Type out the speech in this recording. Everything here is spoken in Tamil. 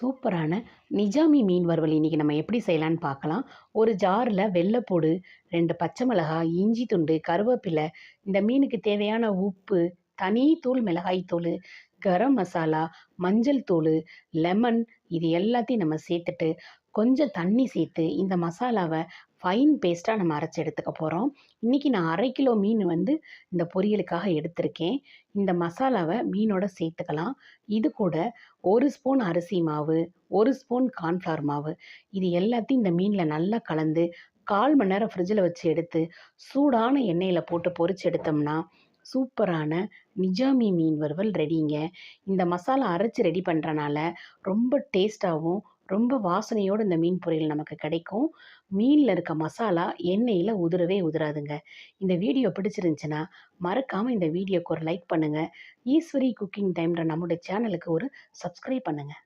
சூப்பரான நிஜாமி மீன் வறுவல் இன்றைக்கி நம்ம எப்படி செய்யலான்னு பார்க்கலாம். ஒரு ஜாரில் வெள்ளைப்பூடு, 2 பச்சை மிளகாய், இஞ்சி துண்டு, கருவேப்பிலை, இந்த மீனுக்கு தேவையான உப்பு, தனி தூள் மிளகாய் தூள், கரம் மசாலா, மஞ்சள் தூள், லெமன், இது எல்லாத்தையும் நம்ம சேர்த்துட்டு கொஞ்சம் தண்ணி சேர்த்து இந்த மசாலாவை ஃபைன் பேஸ்ட்டாக நம்ம அரைச்சி எடுத்துக்க போகிறோம். இன்றைக்கி நான் 1/2 கிலோ மீன் இந்த பொரியலுக்காக எடுத்திருக்கேன். இந்த மசாலாவை மீனோட சேர்த்துக்கலாம். இது கூட 1 ஸ்பூன் அரிசி மாவு, 1 ஸ்பூன் கார்ன்ஃப்ளவர் மாவு, இது எல்லாத்தையும் இந்த மீனில் நல்லா கலந்து 1/4 மணி நேரம் ஃப்ரிட்ஜில் வச்சு எடுத்து சூடான எண்ணெயில் போட்டு பொரிச்சு எடுத்தோம்னா சூப்பரான நிஜாமி மீன் வறுவல் ரெடிங்க. இந்த மசாலா அரைச்சி ரெடி பண்ணுறனால ரொம்ப டேஸ்ட்டாகவும் ரொம்ப வாசனையோடு இந்த மீன் பொரியல் நமக்கு கிடைக்கும். மீனில் இருக்க மசாலா எண்ணெயில் உதிரவே உதிராதுங்க. இந்த வீடியோ பிடிச்சிருந்துச்சுன்னா மறக்காமல் இந்த வீடியோக்கு ஒரு லைக் பண்ணுங்கள். ஈஸ்வரி குக்கிங் டைம்ன்ற நம்முடைய சேனலுக்கு ஒரு சப்ஸ்கிரைப் பண்ணுங்கள்.